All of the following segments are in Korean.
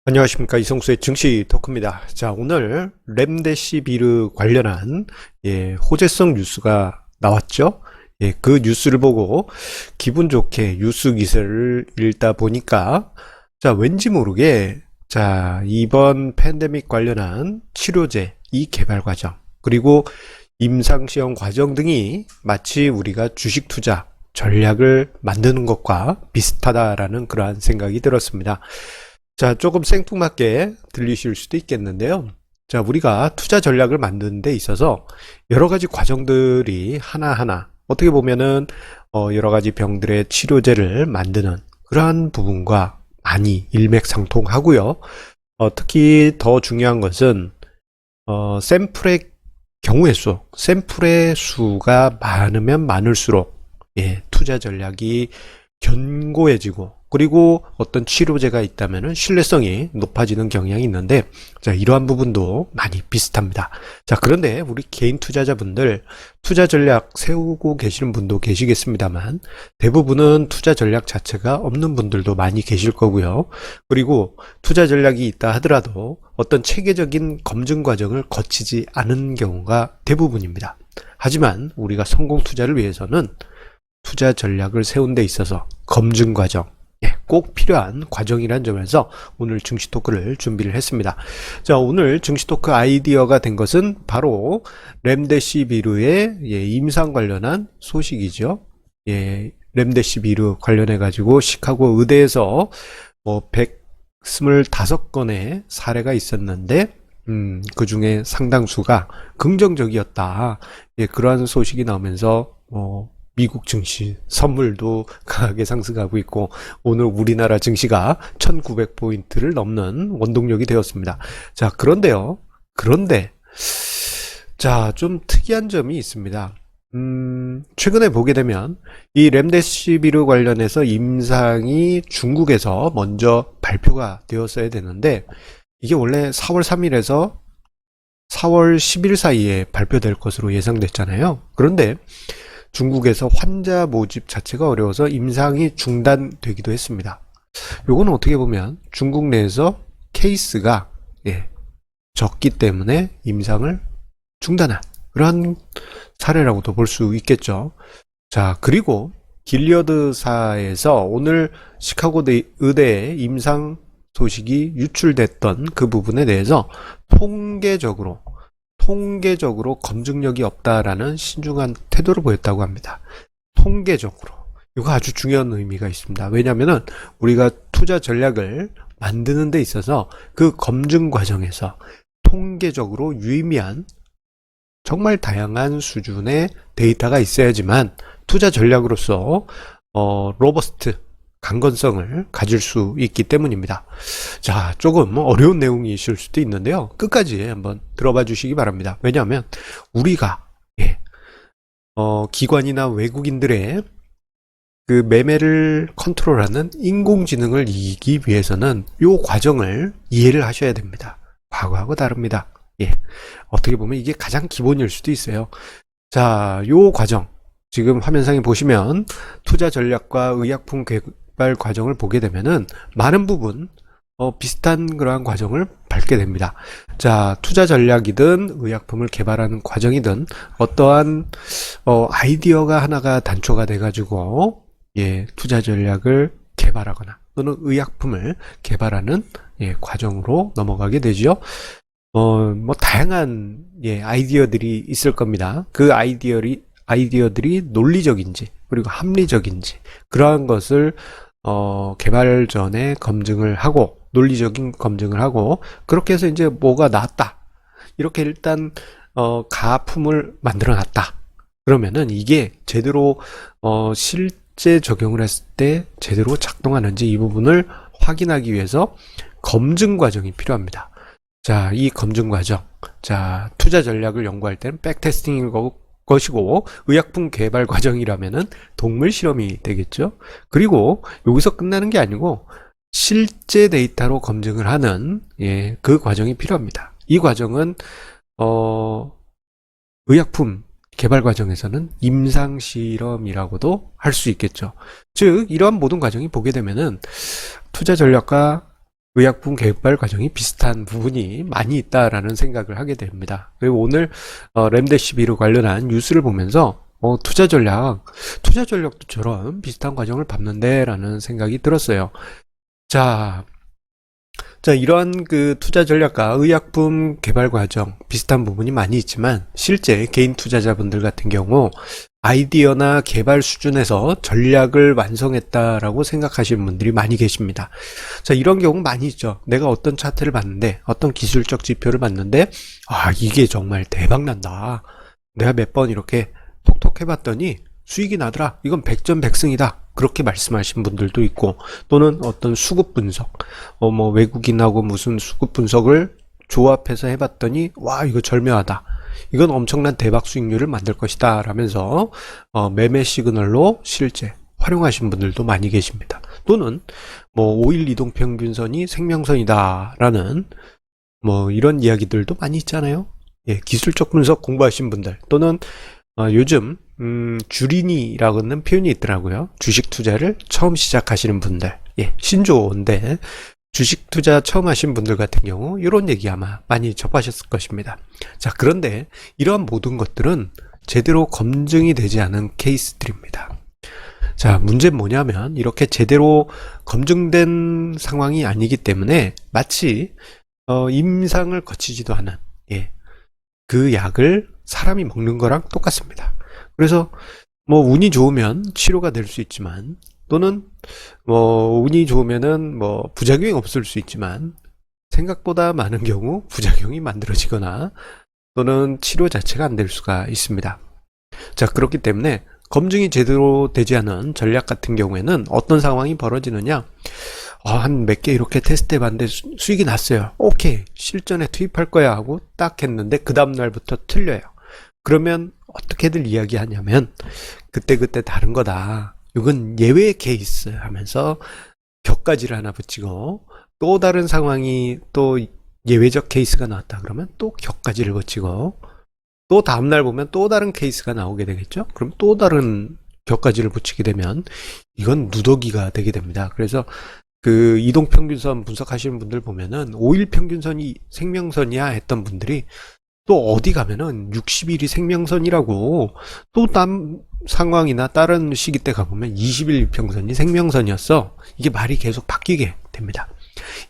안녕하십니까, 이성수의 증시 토크입니다. 자, 오늘 렘데시비르 관련한 호재성 뉴스가 나왔죠. 그 뉴스를 보고 기분 좋게 뉴스 기사를 읽다 보니까 자, 왠지 모르게 자, 이번 팬데믹 관련한 치료제 이 개발 과정 그리고 임상시험 과정 등이 마치 우리가 주식 투자 전략을 만드는 것과 비슷하다라는 그러한 생각이 들었습니다. 자, 조금 생뚱맞게 들리실 수도 있겠는데요. 자, 우리가 투자 전략을 만드는 데 있어서 여러 가지 과정들이 하나하나 어떻게 보면은 여러 가지 병들의 치료제를 만드는 그러한 부분과 많이 일맥상통하고요. 특히 더 중요한 것은 샘플의 경우의 수, 샘플의 수가 많으면 많을수록 투자 전략이 견고해지고 그리고 어떤 치료제가 있다면 신뢰성이 높아지는 경향이 있는데 자, 이러한 부분도 많이 비슷합니다. 자, 그런데 우리 개인 투자자분들 투자 전략 세우고 계시는 분도 계시겠습니다만 대부분은 투자 전략 자체가 없는 분들도 많이 계실 거고요. 그리고 투자 전략이 있다 하더라도 어떤 체계적인 검증 과정을 거치지 않은 경우가 대부분입니다. 하지만 우리가 성공 투자를 위해서는 투자 전략을 세운 데 있어서 검증 과정 꼭 필요한 과정이라는 점에서 오늘 증시 토크를 준비를 했습니다. 자, 오늘 증시 토크 아이디어가 된 것은 바로 렘데시비르의 임상 관련한 소식이죠. 렘데시비르 관련해 가지고 시카고 의대에서 125건의 사례가 있었는데 그 중에 상당수가 긍정적이었다. 그러한 소식이 나오면서 미국 증시 선물도 강하게 상승하고 있고 오늘 우리나라 증시가 1900포인트를 넘는 원동력이 되었습니다. 자, 그런데 자, 좀 특이한 점이 있습니다. 최근에 보게 되면 이 렘데시비르 관련해서 임상이 중국에서 먼저 발표가 되었어야 되는데 이게 원래 4월 3일에서 4월 10일 사이에 발표될 것으로 예상됐잖아요. 그런데 중국에서 환자 모집 자체가 어려워서 임상이 중단되기도 했습니다. 요건 어떻게 보면 중국 내에서 케이스가 적기 때문에 임상을 중단한 그런 사례라고도 볼 수 있겠죠. 자, 그리고 길리어드사에서 오늘 시카고 의대의 임상 소식이 유출됐던 그 부분에 대해서 통계적으로 검증력이 없다라는 신중한 태도를 보였다고 합니다. 통계적으로. 이거 아주 중요한 의미가 있습니다. 왜냐하면 우리가 투자 전략을 만드는 데 있어서 그 검증 과정에서 통계적으로 유의미한 정말 다양한 수준의 데이터가 있어야지만 투자 전략으로서 로버스트 강건성을 가질 수 있기 때문입니다. 자, 조금 어려운 내용이실 수도 있는데요. 끝까지 한번 들어봐 주시기 바랍니다. 왜냐하면 우리가 기관이나 외국인들의 그 매매를 컨트롤하는 인공지능을 이기기 위해서는 이 과정을 이해를 하셔야 됩니다. 과거하고 다릅니다. 어떻게 보면 이게 가장 기본일 수도 있어요. 자, 이 과정 지금 화면상에 보시면 투자 전략과 의약품 개발 과정을 보게 되면은 많은 부분 비슷한 그러한 과정을 밟게 됩니다. 자, 투자 전략이든 의약품을 개발하는 과정이든 어떠한 아이디어가 하나가 단초가 돼 가지고 투자 전략을 개발하거나 또는 의약품을 개발하는 과정으로 넘어가게 되죠. 다양한 아이디어들이 있을 겁니다. 그 아이디어들이 논리적인지 그리고 합리적인지 그러한 것을 개발 전에 검증을 하고 논리적인 검증을 하고 그렇게 해서 이제 뭐가 나왔다 이렇게 일단 가품을 만들어 놨다 그러면은 이게 제대로 실제 적용을 했을 때 제대로 작동하는지 이 부분을 확인하기 위해서 검증 과정이 필요합니다. 자, 이 검증 과정, 자, 투자 전략을 연구할 때는 백테스팅일 것이고 의약품 개발 과정이라면은 동물 실험이 되겠죠. 그리고 여기서 끝나는 게 아니고 실제 데이터로 검증을 하는 그 과정이 필요합니다. 이 과정은 의약품 개발 과정에서는 임상 실험이라고도 할 수 있겠죠. 즉 이러한 모든 과정이 보게 되면은 투자 전략과 의약품 개발 과정이 비슷한 부분이 많이 있다라는 생각을 하게 됩니다. 그리고 오늘 렘데시비르 관련한 뉴스를 보면서 투자 전략도 저런 비슷한 과정을 밟는데 라는 생각이 들었어요. 자, 이러한 그 투자 전략과 의약품 개발 과정 비슷한 부분이 많이 있지만 실제 개인 투자자분들 같은 경우 아이디어나 개발 수준에서 전략을 완성했다라고 생각하시는 분들이 많이 계십니다. 자, 이런 경우 많이 있죠. 내가 어떤 차트를 봤는데, 어떤 기술적 지표를 봤는데, 이게 정말 대박난다. 내가 몇 번 이렇게 톡톡 해봤더니 수익이 나더라. 이건 100점 100승이다. 그렇게 말씀하신 분들도 있고, 또는 어떤 수급 분석, 외국인하고 무슨 수급 분석을 조합해서 해봤더니, 이거 절묘하다. 이건 엄청난 대박 수익률을 만들 것이다 라면서 매매 시그널로 실제 활용하신 분들도 많이 계십니다. 또는 5일 이동평균선이 생명선이다 라는 이런 이야기들도 많이 있잖아요. 예, 기술적 분석 공부하신 분들, 또는 요즘 주린이라고 하는 표현이 있더라고요. 주식 투자를 처음 시작하시는 분들, 예, 신조어인데 주식 투자 처음 하신 분들 같은 경우 이런 얘기 아마 많이 접하셨을 것입니다. 자, 그런데 이러한 모든 것들은 제대로 검증이 되지 않은 케이스들입니다. 자, 문제는 뭐냐면 이렇게 제대로 검증된 상황이 아니기 때문에 마치 임상을 거치지도 않은, 예, 그 약을 사람이 먹는 거랑 똑같습니다. 그래서 운이 좋으면 치료가 될 수 있지만, 또는 운이 좋으면은 부작용이 없을 수 있지만 생각보다 많은 경우 부작용이 만들어지거나 또는 치료 자체가 안 될 수가 있습니다. 자, 그렇기 때문에 검증이 제대로 되지 않은 전략 같은 경우에는 어떤 상황이 벌어지느냐, 한 몇 개 이렇게 테스트 해봤는데 수익이 났어요. 오케이, 실전에 투입할 거야 하고 딱 했는데 그 다음날부터 틀려요. 그러면 어떻게들 이야기하냐면 그때그때 다른 거다, 이건 예외 케이스 하면서 격가지를 하나 붙이고, 또 다른 상황이 또 예외적 케이스가 나왔다 그러면 또 격가지를 붙이고, 또 다음날 보면 또 다른 케이스가 나오게 되겠죠. 그럼 또 다른 격가지를 붙이게 되면 이건 누더기가 되게 됩니다. 그래서 그 이동평균선 분석하시는 분들 보면은 5일 평균선이 생명선이야 했던 분들이 또 어디 가면은 60일이 생명선이라고, 또 다른 상황이나 다른 시기 때 가보면 20일 평선이 생명선이었어. 이게 말이 계속 바뀌게 됩니다.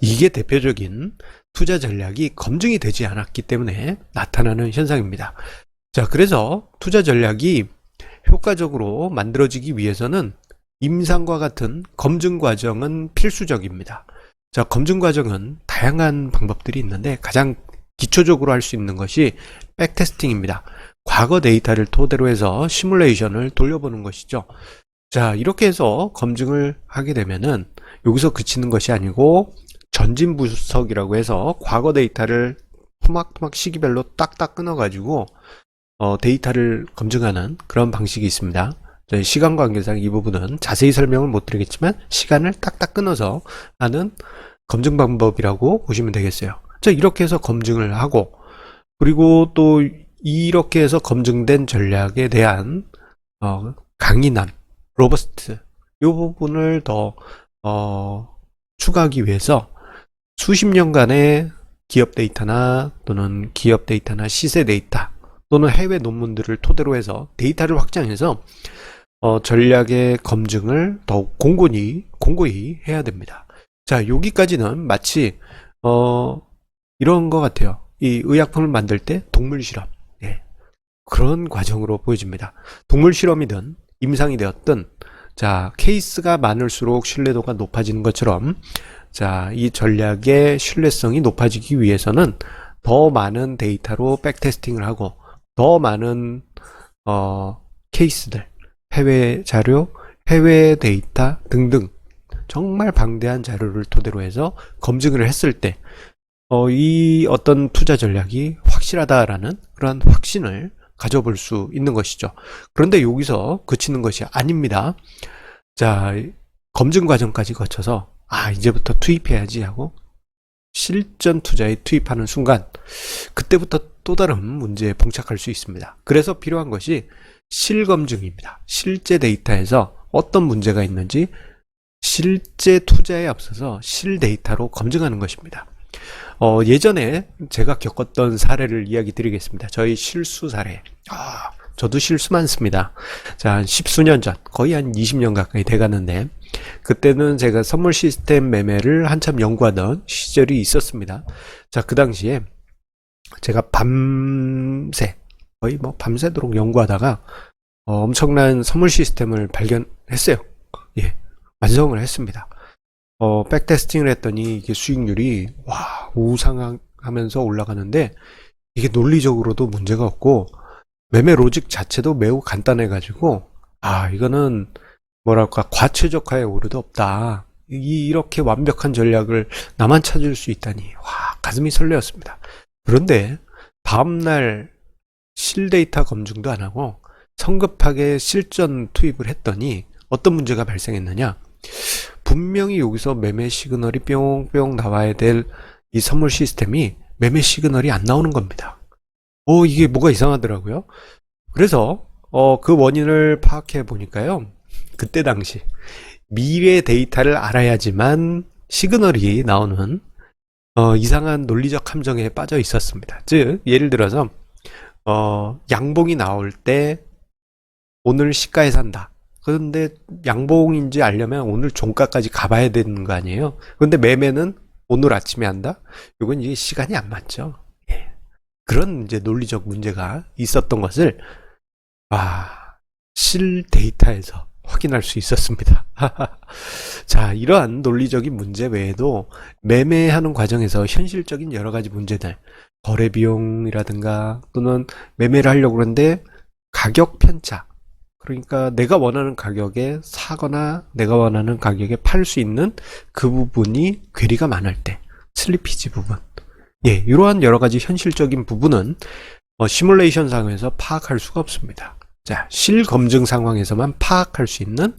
이게 대표적인 투자 전략이 검증이 되지 않았기 때문에 나타나는 현상입니다. 자, 그래서 투자 전략이 효과적으로 만들어지기 위해서는 임상과 같은 검증 과정은 필수적입니다. 자, 검증 과정은 다양한 방법들이 있는데 가장 기초적으로 할 수 있는 것이 백테스팅입니다. 과거 데이터를 토대로 해서 시뮬레이션을 돌려보는 것이죠. 자, 이렇게 해서 검증을 하게 되면은 여기서 그치는 것이 아니고 전진 분석이라고 해서 과거 데이터를 토막토막 시기별로 딱딱 끊어가지고 데이터를 검증하는 그런 방식이 있습니다. 시간 관계상 이 부분은 자세히 설명을 못 드리겠지만 시간을 딱딱 끊어서 하는 검증 방법이라고 보시면 되겠어요. 자, 이렇게 해서 검증을 하고, 그리고 또 이렇게 해서 검증된 전략에 대한 강인함, 로버스트, 이 부분을 더 추가하기 위해서 수십 년간의 기업 데이터나 또는 기업 데이터나 시세 데이터 또는 해외 논문들을 토대로 해서 데이터를 확장해서 전략의 검증을 더욱 공고히 해야 됩니다. 자, 여기까지는 마치 이런 것 같아요. 이 의약품을 만들 때 동물 실험, 예, 그런 과정으로 보여집니다. 동물 실험이든 임상이 되었든, 자, 케이스가 많을수록 신뢰도가 높아지는 것처럼, 자, 이 전략의 신뢰성이 높아지기 위해서는 더 많은 데이터로 백테스팅을 하고 더 많은 케이스들, 해외 자료, 해외 데이터 등등 정말 방대한 자료를 토대로 해서 검증을 했을 때 이 어떤 투자 전략이 확실하다라는 그런 확신을 가져볼 수 있는 것이죠. 그런데 여기서 그치는 것이 아닙니다. 자, 검증 과정까지 거쳐서 이제부터 투입해야지 하고 실전 투자에 투입하는 순간 그때부터 또 다른 문제에 봉착할 수 있습니다. 그래서 필요한 것이 실검증입니다. 실제 데이터에서 어떤 문제가 있는지 실제 투자에 앞서서 실데이터로 검증하는 것입니다. 예전에 제가 겪었던 사례를 이야기 드리겠습니다. 저희 실수 사례. 저도 실수 많습니다. 자, 한 십수년 전, 거의 한 20년 가까이 돼가는데, 그때는 제가 선물 시스템 매매를 한참 연구하던 시절이 있었습니다. 자, 그 당시에 제가 밤새, 거의 뭐 밤새도록 연구하다가, 엄청난 선물 시스템을 발견했어요. 예, 완성을 했습니다. 백테스팅을 했더니 이게 수익률이, 우상하면서 올라가는데, 이게 논리적으로도 문제가 없고, 매매 로직 자체도 매우 간단해가지고, 이거는 뭐랄까, 과최적화의 오류도 없다. 이렇게 완벽한 전략을 나만 찾을 수 있다니, 가슴이 설레었습니다. 그런데, 다음날 실데이터 검증도 안 하고, 성급하게 실전 투입을 했더니, 어떤 문제가 발생했느냐? 분명히 여기서 매매 시그널이 뿅뿅 나와야 될 이 선물 시스템이 매매 시그널이 안 나오는 겁니다. 이게 뭐가 이상하더라고요. 그래서 그 원인을 파악해 보니까요. 그때 당시 미래 데이터를 알아야지만 시그널이 나오는 이상한 논리적 함정에 빠져 있었습니다. 즉 예를 들어서 양봉이 나올 때 오늘 시가에 산다. 그런데 양봉인지 알려면 오늘 종가까지 가봐야 되는 거 아니에요? 그런데 매매는 오늘 아침에 한다? 이건 이게 시간이 안 맞죠. 예. 그런 이제 논리적 문제가 있었던 것을 실 데이터에서 확인할 수 있었습니다. 자, 이러한 논리적인 문제 외에도 매매하는 과정에서 현실적인 여러 가지 문제들, 거래 비용이라든가 또는 매매를 하려고 그러는데 가격 편차, 그러니까 내가 원하는 가격에 사거나 내가 원하는 가격에 팔 수 있는 그 부분이 괴리가 많을 때, 슬리피지 부분. 예, 이러한 여러 가지 현실적인 부분은 시뮬레이션 상황에서 파악할 수가 없습니다. 자, 실검증 상황에서만 파악할 수 있는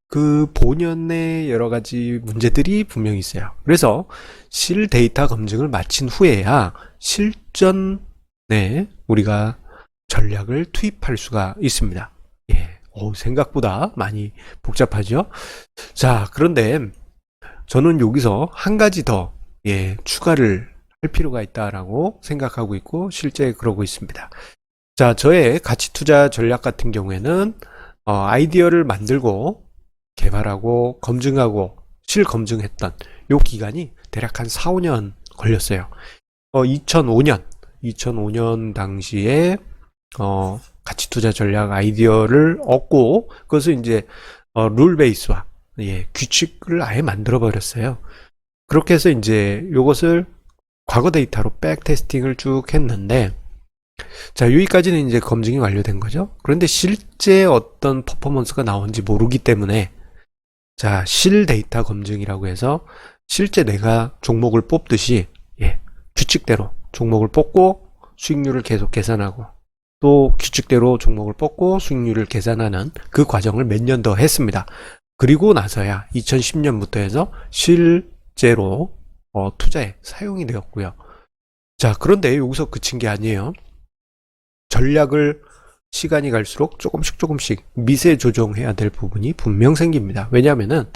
그 본연의 여러 가지 문제들이 분명히 있어요. 그래서 실 데이터 검증을 마친 후에야 실전에 우리가 전략을 투입할 수가 있습니다. 예, 생각보다 많이 복잡하죠? 자, 그런데 저는 여기서 한 가지 더, 추가를 할 필요가 있다라고 생각하고 있고, 실제 그러고 있습니다. 자, 저의 가치 투자 전략 같은 경우에는, 아이디어를 만들고, 개발하고, 검증하고, 실검증했던 요 기간이 대략 한 4, 5년 걸렸어요. 2005년 당시에, 가치 투자 전략 아이디어를 얻고 그것을 이제 룰 베이스화, 규칙을 아예 만들어 버렸어요. 그렇게 해서 이제 이것을 과거 데이터로 백 테스팅을 쭉 했는데, 자, 여기까지는 이제 검증이 완료된 거죠. 그런데 실제 어떤 퍼포먼스가 나온지 모르기 때문에, 자, 실 데이터 검증이라고 해서 실제 내가 종목을 뽑듯이 규칙대로 종목을 뽑고 수익률을 계속 계산하고, 또 규칙대로 종목을 뽑고 수익률을 계산하는 그 과정을 몇 년 더 했습니다. 그리고 나서야 2010년부터 해서 실제로 투자에 사용이 되었고요. 자, 그런데 여기서 그친 게 아니에요. 전략을 시간이 갈수록 조금씩 미세 조정해야 될 부분이 분명 생깁니다. 왜냐하면은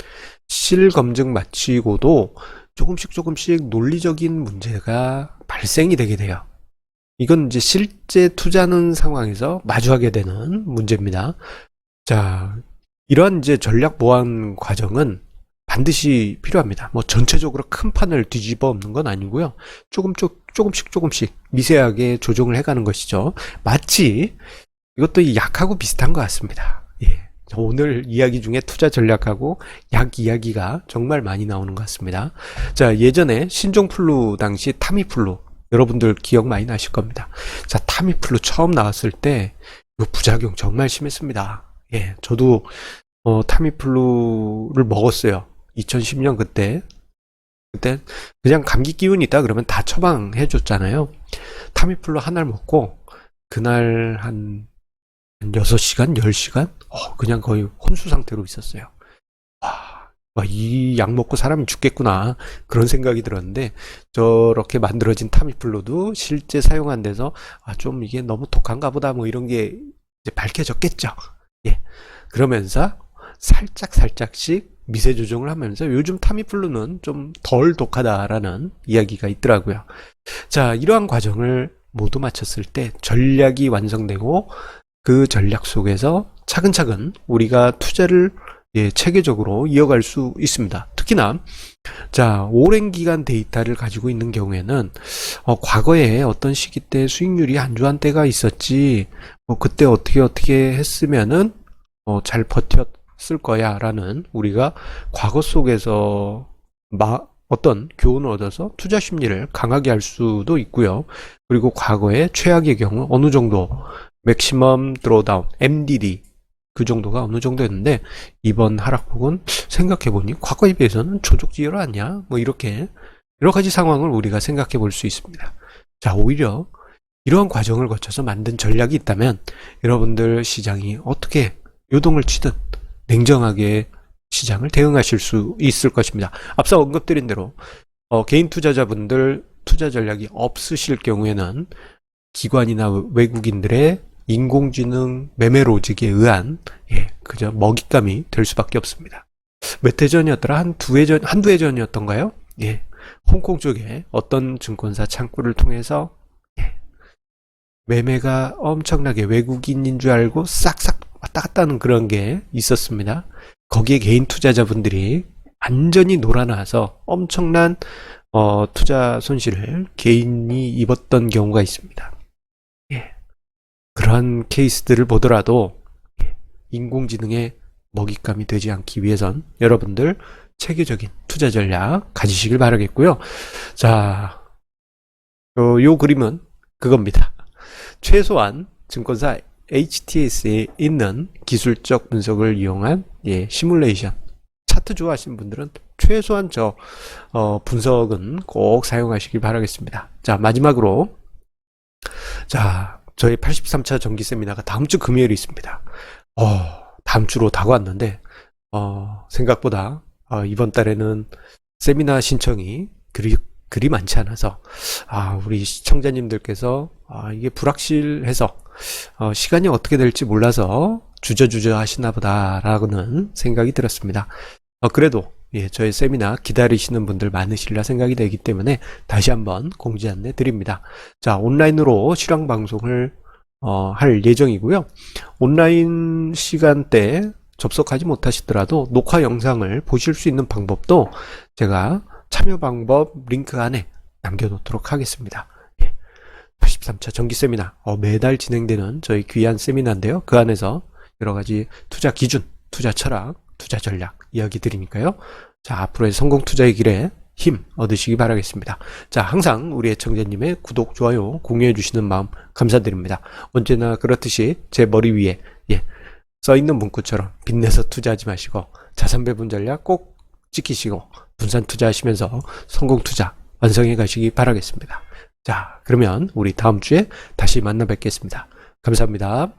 실검증 마치고도 조금씩 논리적인 문제가 발생이 되게 돼요. 이건 이제 실제 투자하는 상황에서 마주하게 되는 문제입니다. 자, 이러한 이제 전략 보완 과정은 반드시 필요합니다. 뭐 전체적으로 큰 판을 뒤집어 엎는 건 아니고요. 조금씩 미세하게 조정을 해가는 것이죠. 마치 이것도 약하고 비슷한 것 같습니다. 예. 오늘 이야기 중에 투자 전략하고 약 이야기가 정말 많이 나오는 것 같습니다. 자, 예전에 신종플루 당시 타미플루, 여러분들 기억 많이 나실 겁니다. 자, 타미플루 처음 나왔을 때 이 부작용 정말 심했습니다. 예, 저도 타미플루를 먹었어요. 2010년 그때 그냥 감기 기운이 있다 그러면 다 처방해 줬잖아요. 타미플루 하나를 먹고 그날 한 6시간, 10시간 그냥 거의 혼수 상태로 있었어요. 이 약 먹고 사람이 죽겠구나, 그런 생각이 들었는데, 저렇게 만들어진 타미플루도 실제 사용한 데서 좀 이게 너무 독한가 보다, 뭐 이런 게 이제 밝혀졌겠죠. 예. 그러면서 살짝씩 미세 조정을 하면서 요즘 타미플루는 좀 덜 독하다라는 이야기가 있더라고요. 자, 이러한 과정을 모두 마쳤을 때 전략이 완성되고 그 전략 속에서 차근차근 우리가 투자를 체계적으로 이어갈 수 있습니다. 특히나 자, 오랜 기간 데이터를 가지고 있는 경우에는 과거에 어떤 시기 때 수익률이 안 좋은 때가 있었지, 그때 어떻게 했으면은 잘 버텼을 거야 라는 우리가 과거 속에서 어떤 교훈을 얻어서 투자 심리를 강하게 할 수도 있고요. 그리고 과거의 최악의 경우 어느 정도 맥시멈 드로다운 MDD 그 정도가 어느 정도였는데 이번 하락폭은 생각해보니 과거에 비해서는 조족지혈 아니야? 뭐 이렇게 여러 가지 상황을 우리가 생각해 볼 수 있습니다. 자, 오히려 이러한 과정을 거쳐서 만든 전략이 있다면 여러분들 시장이 어떻게 요동을 치든 냉정하게 시장을 대응하실 수 있을 것입니다. 앞서 언급드린 대로 개인 투자자분들 투자 전략이 없으실 경우에는 기관이나 외국인들의 인공지능 매매 로직에 의한 그저 먹잇감이 될 수밖에 없습니다. 몇 해 전이었더라? 한두 해 전이었던가요? 홍콩 쪽에 어떤 증권사 창구를 통해서 매매가 엄청나게 외국인인 줄 알고 싹싹 왔다 갔다 하는 그런 게 있었습니다. 거기에 개인 투자자분들이 완전히 놀아나서 엄청난 투자 손실을 개인이 입었던 경우가 있습니다. 그런 케이스들을 보더라도 인공지능의 먹잇감이 되지 않기 위해선 여러분들 체계적인 투자 전략 가지시길 바라겠고요. 자, 요 그림은 그겁니다. 최소한 증권사 HTS에 있는 기술적 분석을 이용한 시뮬레이션 차트 좋아하시는 분들은 최소한 분석은 꼭 사용하시길 바라겠습니다. 자, 마지막으로 저희 83차 정기 세미나가 다음 주 금요일에 있습니다. 다음 주로 다가왔는데 생각보다 이번 달에는 세미나 신청이 그리 많지 않아서 우리 시청자님들께서 이게 불확실해서 시간이 어떻게 될지 몰라서 주저주저 하시나 보다라고는 생각이 들었습니다. 그래도 저희 세미나 기다리시는 분들 많으시리라 생각이 되기 때문에 다시 한번 공지 안내 드립니다. 자, 온라인으로 실황 방송을 할 예정이고요. 온라인 시간대 접속하지 못하시더라도 녹화 영상을 보실 수 있는 방법도 제가 참여 방법 링크 안에 남겨놓도록 하겠습니다. 83차 정기 세미나 매달 진행되는 저희 귀한 세미나인데요. 그 안에서 여러가지 투자 기준, 투자 철학, 투자 전략 이야기 드리니까요. 자, 앞으로의 성공 투자의 길에 힘 얻으시기 바라겠습니다. 자, 항상 우리 애청자님의 구독, 좋아요, 공유해 주시는 마음 감사드립니다. 언제나 그렇듯이 제 머리 위에 써있는 문구처럼 빚내서 투자하지 마시고 자산 배분 전략 꼭 지키시고 분산 투자하시면서 성공 투자 완성해 가시기 바라겠습니다. 자, 그러면 우리 다음 주에 다시 만나 뵙겠습니다. 감사합니다.